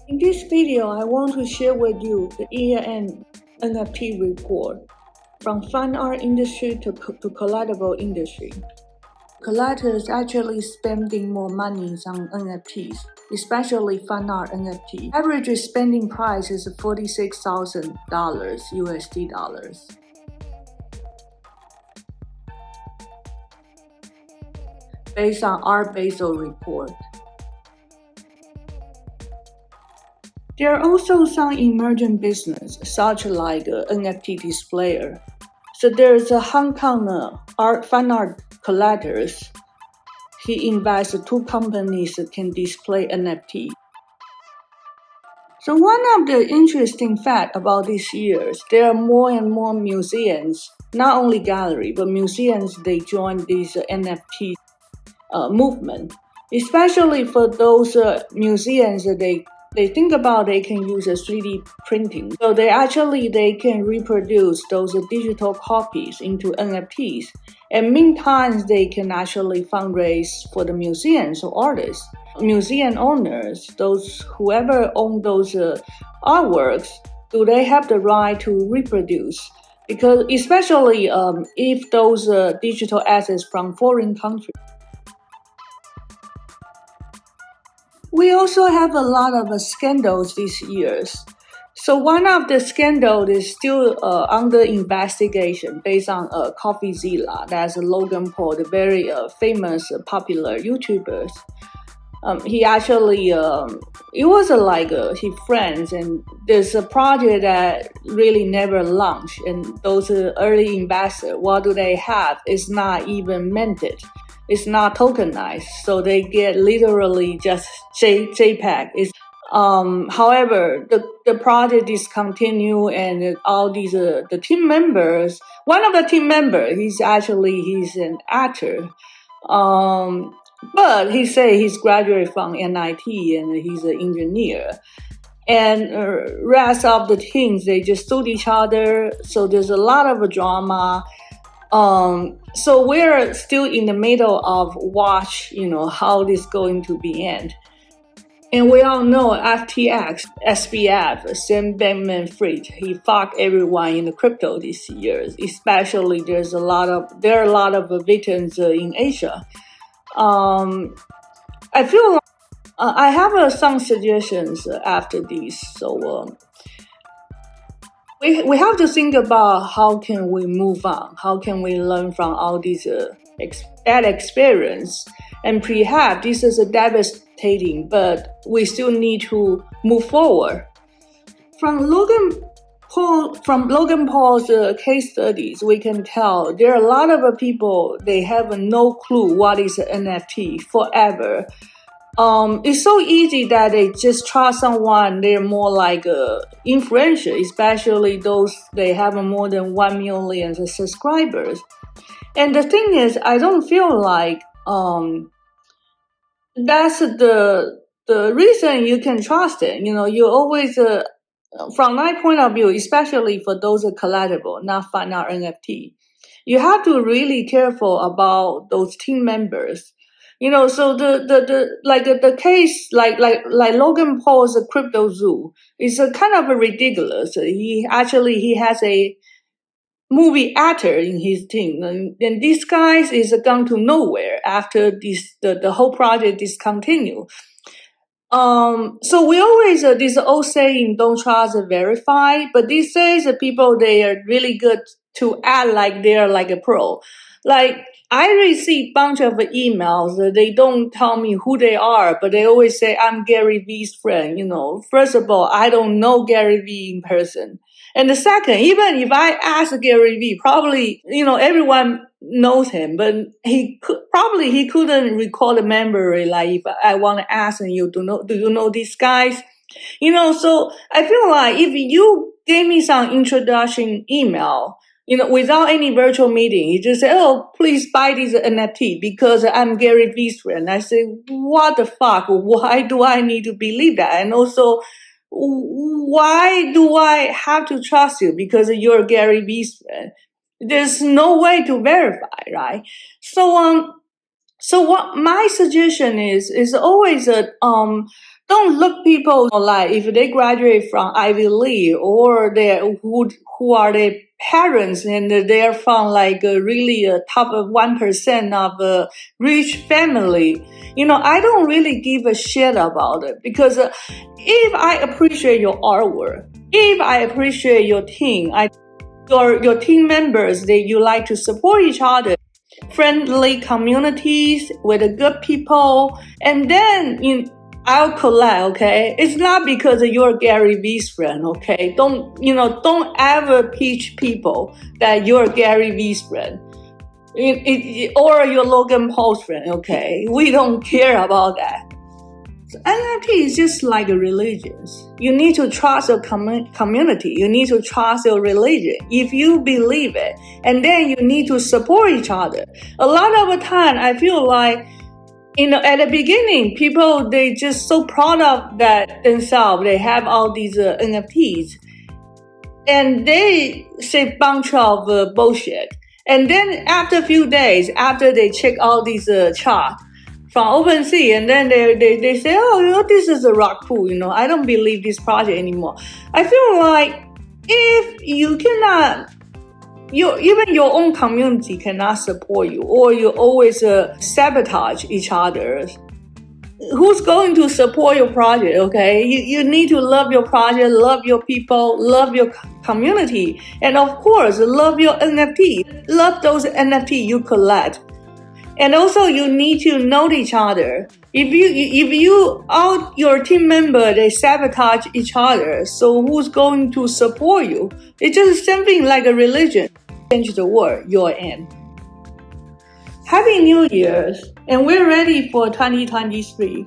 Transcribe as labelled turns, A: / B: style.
A: In this video, I want to share with you the year-end NFT report from fine art industry to collectible industry. Collectors actually spending more money on NFTs, especially fine art NFT. Average spending price is $46,000 USD dollars. Based on our Basel report. There are also some emerging business, such like NFT displayer. So there's a Hong Kong fine art collectors. He invests 2 companies that can display NFT. So one of the interesting facts about these years, there are more and more museums, not only gallery, but museums, they join this NFT movement. Especially for those museums that they think about they can use a 3D printing. So they can reproduce those digital copies into NFTs. And meantime, they can actually fundraise for the museums or artists. Museum owners, whoever own those artworks, do they have the right to reproduce? Because especially if those digital assets from foreign countries. We also have a lot of scandals these years. So one of the scandals is still under investigation based on CoffeeZilla. That's Logan Paul, the very famous, popular YouTuber. He actually, it was like his friends, and there's a project that really never launched. And those early investors, what do they have? It's not even minted. It's not tokenized, so they get literally just JPEG. However, the project discontinued, and all these the team members. One of the team members, he's an actor. But he say he's graduated from MIT and he's an engineer. And rest of the teams, they just sued each other. So there's a lot of drama. So we're still in the middle of watch, how this going to be end. And we all know FTX, SBF, Sam Bankman-Fried, he fucked everyone in the crypto this year. Especially there are a lot of victims in Asia. I feel like I have some suggestions after this. So we have to think about how can we move on, how can we learn from all these bad experience, and perhaps this is devastating, but we still need to move forward. From Logan Paul's case studies, we can tell there are a lot of people, they have no clue what is an NFT forever. It's so easy that they just trust someone. They're more like influential, especially those they have more than 1 million subscribers. And the thing is, I don't feel like that's the reason you can trust it. You always, from my point of view, especially for those collectible, not fine art NFT, you have to really careful about those team members. So the case like Logan Paul's crypto zoo is a kind of ridiculous. He has a movie actor in his team, and this guy is gone to nowhere after the whole project discontinued. So we always this old saying, don't trust verify, but these days people, they are really good to act like they're like a pro. Like I receive bunch of emails. They don't tell me who they are, but they always say I'm Gary Vee's friend. First of all, I don't know Gary Vee in person. And the second, even if I ask Gary Vee, probably, everyone knows him, but he couldn't recall the memory. Like if I want to ask you, do you know these guys? So I feel like if you gave me some introduction email, without any virtual meeting, you just say, oh, please buy this NFT because I'm Gary Vee's friend. I say, what the fuck? Why do I need to believe that? And also, why do I have to trust you? Because you're Gary Vee's friend. There's no way to verify, right? So, So what my suggestion is always don't look people like if they graduate from Ivy League or they who are their parents and they're from like really a top of 1% of a rich family. I don't really give a shit about it because if I appreciate your artwork, if I appreciate your team, your team members, you like to support each other, friendly communities with the good people, and then I'll collect. Okay, it's not because you're Gary Vee's friend. Okay, don't ever pitch people that you're Gary Vee's friend. Or your Logan Paul's friend. Okay, we don't care about that. NFT is just like a religion. You need to trust your community. You need to trust your religion. If you believe it, and then you need to support each other. A lot of the time, I feel like, at the beginning, people, they just so proud of that themselves. They have all these NFTs. And they say bunch of bullshit. And then after a few days, after they check all these charts, from OpenSea, and then they say, oh, this is a rock pool, I don't believe this project anymore. I feel like if you cannot, even your own community cannot support you, or you always sabotage each other, who's going to support your project, okay? You need to love your project, love your people, love your community, and of course, love your NFT, love those NFT you collect. And also, you need to know each other. If all your team member, they sabotage each other, so who's going to support you? It's just something like a religion. Change the world, your end. Happy New Year's, and we're ready for 2023.